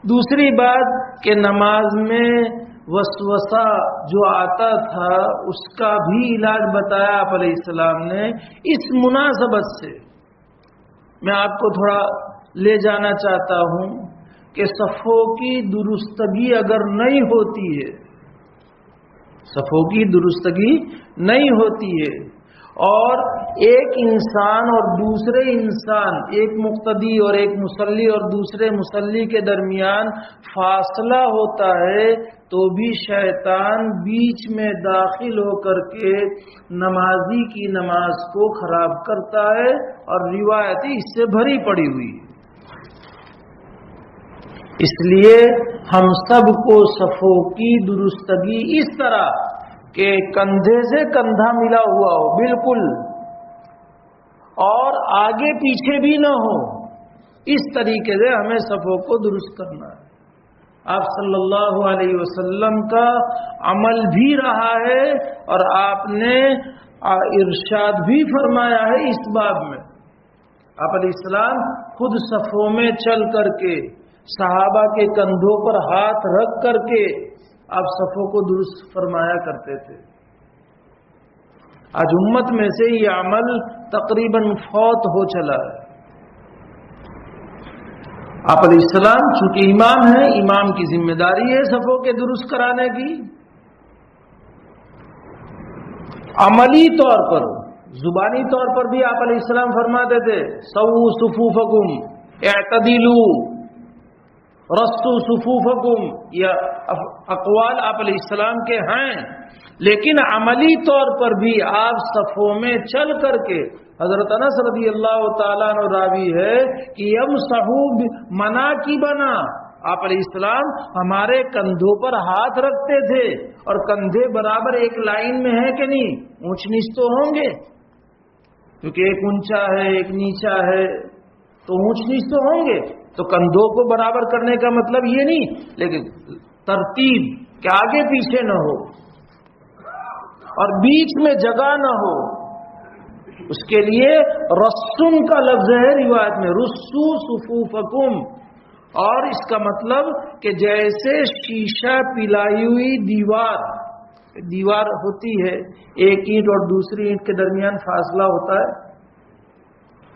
دوسری بات کہ نماز میں وسوسہ جو آتا تھا اس کا بھی علاج بتایا آپ علیہ السلام نے. اس مناسبت سے میں آپ کو تھوڑا لے جانا چاہتا ہوں کہ صفوں کی درستگی اگر نہیں ہوتی ہے، صفوں کی درستگی نہیں ہوتی ہے اور ایک انسان اور دوسرے انسان، ایک مقتدی اور ایک مصلی اور دوسرے مصلی کے درمیان فاصلہ ہوتا ہے تو بھی شیطان بیچ میں داخل ہو کر کے نمازی کی نماز کو خراب کرتا ہے اور روایتیں اس سے بھری پڑی ہوئی ہے. اس لیے ہم سب کو صفوں کی درستگی اس طرح کہ کندھے سے کندھا ملا ہوا ہو بالکل، اور آگے پیچھے بھی نہ ہو، اس طریقے سے ہمیں صفوں کو درست کرنا ہے. آپ صلی اللہ علیہ وسلم کا عمل بھی رہا ہے اور آپ نے ارشاد بھی فرمایا ہے اس باب میں. آپ علیہ السلام خود صفوں میں چل کر کے صحابہ کے کندھوں پر ہاتھ رکھ کر کے آپ صفوں کو درست فرمایا کرتے تھے. آج امت میں سے یہ عمل تقریباً فوت ہو چلا ہے. آپ علیہ السلام چونکہ امام ہیں، امام کی ذمہ داری ہے صفوں کے درست کرانے کی. عملی طور پر، زبانی طور پر بھی آپ علیہ السلام فرماتے تھے سووا صفوفکم اعتدلوا رصوا صفوفکم. یہ اقوال آپ علیہ السلام کے ہیں، لیکن عملی طور پر بھی آپ صفوں میں چل کر کے، حضرت انس رضی اللہ تعالیٰ عنہ راوی ہے کہ یمسحوا مناکبنا، آپ علیہ السلام ہمارے کندھوں پر ہاتھ رکھتے تھے اور کندھے برابر ایک لائن میں ہیں کہ نہیں، اونچ نیچ تو ہوں گے کیونکہ ایک اونچا ہے ایک نیچا ہے تو اونچ نیچ تو ہوں گے. تو کندھوں کو برابر کرنے کا مطلب یہ نہیں، لیکن ترتیب کہ آگے پیچھے نہ ہو اور بیچ میں جگہ نہ ہو، اس کے لیے رسن کا لفظ ہے روایت میں، رسو صفوفکم. اور اس کا مطلب کہ جیسے شیشہ پلائی ہوئی دیوار ہوتی ہے، ایک اینٹ اور دوسری اینٹ کے درمیان فاصلہ ہوتا ہے،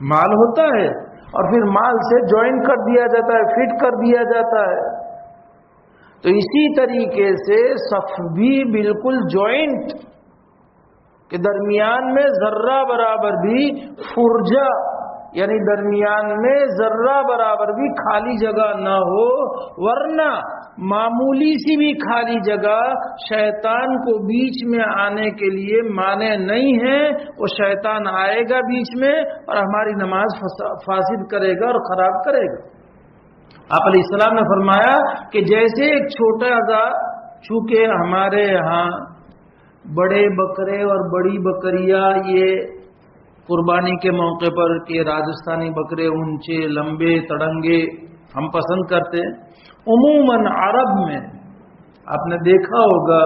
مال ہوتا ہے اور پھر مال سے جوائن کر دیا جاتا ہے، فٹ کر دیا جاتا ہے. تو اسی طریقے سے صف بھی بالکل جوائنٹ کہ درمیان میں ذرہ برابر بھی فرجہ، یعنی درمیان میں ذرہ برابر بھی خالی جگہ نہ ہو، ورنہ معمولی سی بھی خالی جگہ شیطان کو بیچ میں آنے کے لیے مانع نہیں ہے. وہ شیطان آئے گا بیچ میں اور ہماری نماز فاسد کرے گا اور خراب کرے گا. آپ علیہ السلام نے فرمایا کہ جیسے ایک چھوٹا سا، چونکہ ہمارے ہاں بڑے بکرے اور بڑی بکریاں یہ قربانی کے موقع پر کہ راجستھانی بکرے اونچے لمبے تڑنگے ہم پسند کرتے ہیں. عموماً عرب میں آپ نے دیکھا ہوگا،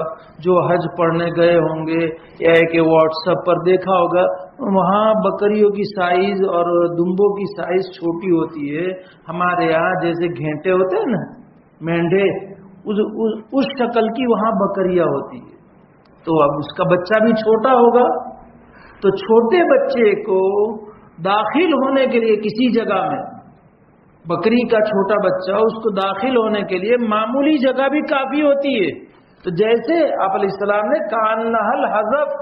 جو حج پڑھنے گئے ہوں گے یا کہ واٹس ایپ پر دیکھا ہوگا، وہاں بکریوں کی سائز اور دمبوں کی سائز چھوٹی ہوتی ہے. ہمارے یہاں جیسے گھینٹے ہوتے ہیں نا، مینڈھے، اس شکل کی وہاں بکریاں ہوتی ہے. تو اب اس کا بچہ بھی چھوٹا ہوگا، تو چھوٹے بچے کو داخل ہونے کے لیے کسی جگہ میں، بکری کا چھوٹا بچہ، اس کو داخل ہونے کے لیے معمولی جگہ بھی کافی ہوتی ہے. تو جیسے آپ علیہ السلام نے کانہل حذف،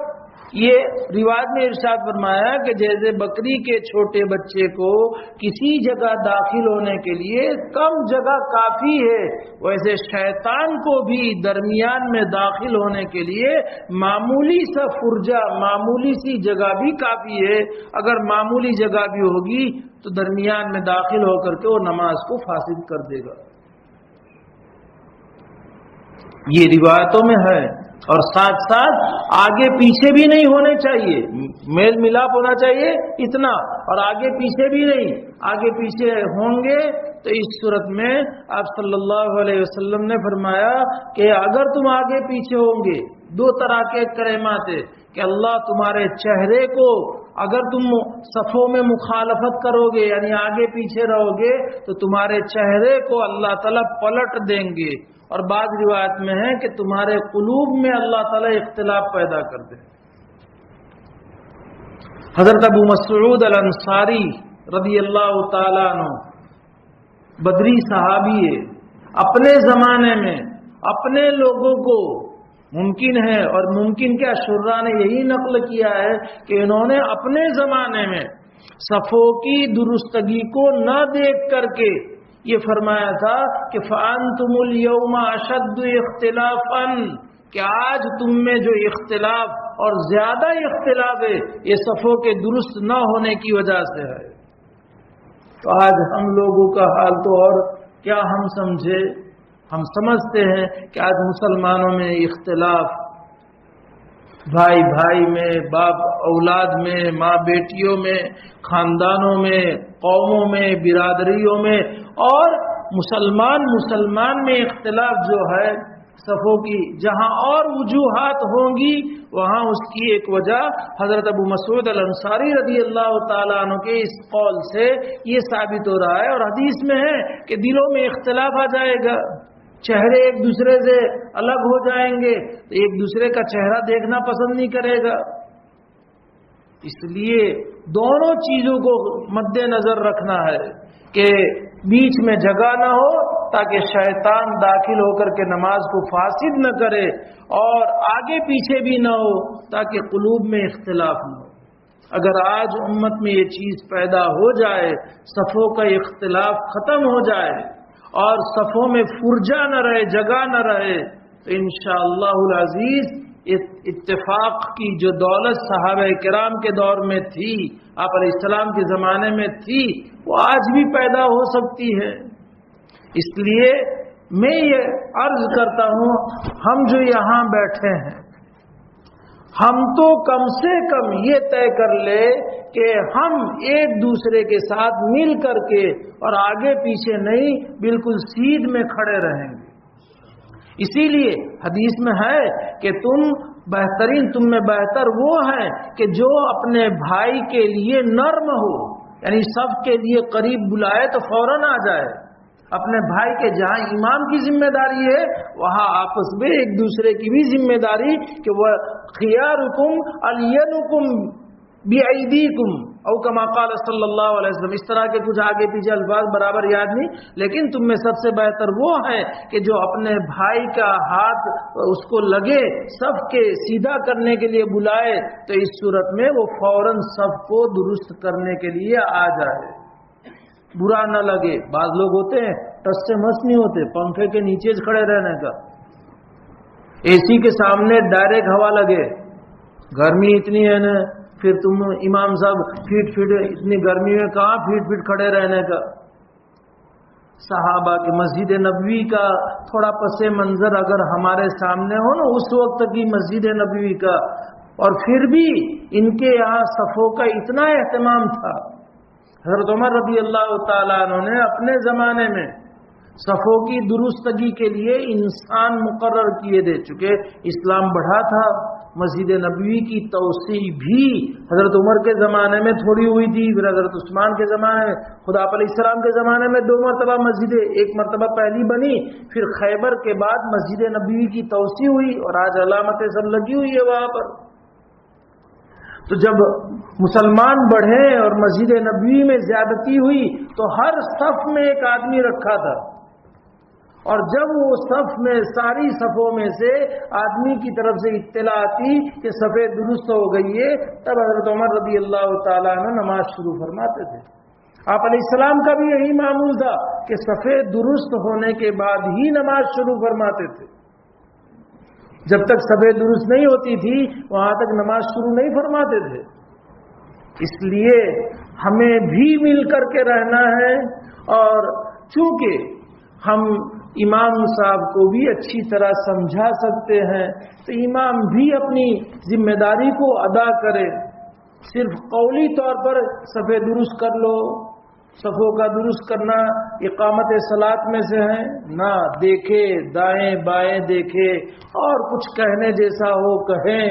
یہ روایت میں ارشاد فرمایا کہ جیسے بکری کے چھوٹے بچے کو کسی جگہ داخل ہونے کے لیے کم جگہ کافی ہے، ویسے شیطان کو بھی درمیان میں داخل ہونے کے لیے معمولی سا فرجہ، معمولی سی جگہ بھی کافی ہے. اگر معمولی جگہ بھی ہوگی تو درمیان میں داخل ہو کر کے وہ نماز کو فاسد کر دے گا. یہ روایتوں میں ہے. اور ساتھ ساتھ آگے پیچھے بھی نہیں ہونے چاہیے، میل ملاپ ہونا چاہیے اتنا، اور آگے پیچھے بھی نہیں. آگے پیچھے ہوں گے تو اس صورت میں آپ صلی اللہ علیہ وسلم نے فرمایا کہ اگر تم آگے پیچھے ہوں گے، دو طرح کے کلمات ہے کہ اللہ تمہارے چہرے کو اگر تم صفوں میں مخالفت کرو گے یعنی آگے پیچھے رہو گے تو تمہارے چہرے کو اللہ تعالیٰ پلٹ دیں گے، اور بعض روایت میں ہے کہ تمہارے قلوب میں اللہ تعالیٰ اختلاف پیدا کر دیں۔ حضرت ابو مسعود الانصاری رضی اللہ تعالیٰ عنہ بدری صحابی ہے، اپنے زمانے میں اپنے لوگوں کو ممکن ہے، اور ممکن کیا شرح نے یہی نقل کیا ہے کہ انہوں نے اپنے زمانے میں صفوں کی درستگی کو نہ دیکھ کر کے یہ فرمایا تھا کہ فَأَنْتُمُ الْيَوْمَ أَشَدُّ اخْتِلَافًا، کہ آج تم میں جو اختلاف اور زیادہ اختلاف ہے یہ صفوں کے درست نہ ہونے کی وجہ سے ہے۔ تو آج ہم لوگوں کا حال تو اور کیا ہم سمجھے، ہم سمجھتے ہیں کہ آج مسلمانوں میں اختلاف، بھائی بھائی میں، باپ اولاد میں، ماں بیٹیوں میں، خاندانوں میں، قوموں میں، برادریوں میں، اور مسلمان میں اختلاف جو ہے صفوں کی، جہاں اور وجوہات ہوں گی وہاں اس کی ایک وجہ حضرت ابو مسعود الانصاری رضی اللہ تعالیٰ عنہ کے اس قول سے یہ ثابت ہو رہا ہے، اور حدیث میں ہے کہ دلوں میں اختلاف آ جائے گا، چہرے ایک دوسرے سے الگ ہو جائیں گے، تو ایک دوسرے کا چہرہ دیکھنا پسند نہیں کرے گا۔ اس لیے دونوں چیزوں کو مد نظر رکھنا ہے کہ بیچ میں جگہ نہ ہو تاکہ شیطان داخل ہو کر کے نماز کو فاسد نہ کرے، اور آگے پیچھے بھی نہ ہو تاکہ قلوب میں اختلاف نہ ہو۔ اگر آج امت میں یہ چیز پیدا ہو جائے، صفوں کا اختلاف ختم ہو جائے اور صفوں میں فرجہ نہ رہے، جگہ نہ رہے، تو انشاءاللہ العزیز اتفاق کی جو دولت صحابہ کرام کے دور میں تھی، آپ علیہ السلام کے زمانے میں تھی، وہ آج بھی پیدا ہو سکتی ہے۔ اس لیے میں یہ عرض کرتا ہوں، ہم جو یہاں بیٹھے ہیں ہم تو کم سے کم یہ طے کر لے کہ ہم ایک دوسرے کے ساتھ مل کر کے اور آگے پیچھے نہیں، بالکل سیدھ میں کھڑے رہیں گے۔ اسی لیے حدیث میں ہے کہ تم میں بہتر وہ ہے کہ جو اپنے بھائی کے لیے نرم ہو، یعنی سب کے لیے قریب بلائے تو فوراً آ جائے۔ اپنے بھائی کے جہاں امام کی ذمہ داری ہے وہاں آپس میں ایک دوسرے کی بھی ذمہ داری کہ وہ خیارکم الینکم بِأَيْدِيكُمْ او کما قال صلی اللہ علیہ وسلم، اس طرح کے کچھ آگے پیچھے الفاظ برابر یاد نہیں، لیکن تم میں سب سے بہتر وہ ہے کہ جو اپنے بھائی کا ہاتھ اس کو لگے صف کے سیدھا کرنے کے لیے بلائے، تو اس صورت میں وہ فوراً صف کو درست کرنے کے لیے آ جائے، برا نہ لگے۔ بعض لوگ ہوتے ہیں ٹس سے مس نہیں ہوتے، پنکھے کے نیچے کھڑے رہنے کا، اے سی کے سامنے ڈائریکٹ ہوا لگے، گرمی اتنی ہے نا، پھر تم امام صاحب فیٹ اتنی گرمی میں کہاں فیٹ کھڑے رہنے کا۔ صحابہ کی مسجد نبوی کا تھوڑا پس منظر اگر ہمارے سامنے ہو نا، اس وقت کی مسجد نبوی کا، اور پھر بھی ان کے یہاں صفوں کا اتنا اہتمام تھا۔ حضرت عمر رضی اللہ تعالیٰ عنہ نے اپنے زمانے میں صفوں کی درستگی کے لیے انسان مقرر کیے دے چکے، اسلام بڑھا تھا، مسجد نبوی کی توسیع بھی حضرت عمر کے زمانے میں تھوڑی ہوئی تھی، پھر حضرت عثمان کے زمانے میں، خدا علیہ السلام کے زمانے میں 2 مرتبہ مسجدیں، ایک مرتبہ پہلی بنی، پھر خیبر کے بعد مسجد نبوی کی توسیع ہوئی، اور آج علامتیں سب لگی ہوئی ہے وہاں پر۔ تو جب مسلمان بڑھے اور مسجد نبوی میں زیادتی ہوئی تو ہر صف میں ایک آدمی رکھا تھا، اور جب وہ صف میں ساری صفوں میں سے آدمی کی طرف سے اطلاع آتی کہ صفیں درست ہو گئی ہے، تب حضرت عمر رضی اللہ تعالیٰ عنہ نماز شروع فرماتے تھے۔ آپ علیہ السلام کا بھی یہی معمول تھا کہ صفیں درست ہونے کے بعد ہی نماز شروع فرماتے تھے، جب تک صفیں درست نہیں ہوتی تھی وہاں تک نماز شروع نہیں فرماتے تھے۔ اس لیے ہمیں بھی مل کر کے رہنا ہے، اور چونکہ ہم امام صاحب کو بھی اچھی طرح سمجھا سکتے ہیں تو امام بھی اپنی ذمہ داری کو ادا کرے، صرف قولی طور پر صفیں درست کر لو، صفوں کا درست کرنا اقامت صلاۃ میں سے ہے نہ، دیکھے دائیں بائیں دیکھے اور کچھ کہنے جیسا ہو کہیں،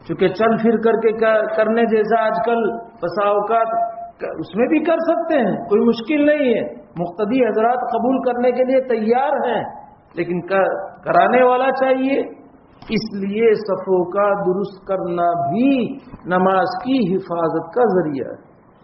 چونکہ چل پھر کر کے کرنے جیسا آج کل بسا اوقات اس میں بھی کر سکتے ہیں، کوئی مشکل نہیں ہے، مقتدی حضرات قبول کرنے کے لیے تیار ہیں، لیکن کرانے والا چاہیے۔ اس لیے صفوں کا درست کرنا بھی نماز کی حفاظت کا ذریعہ ہے۔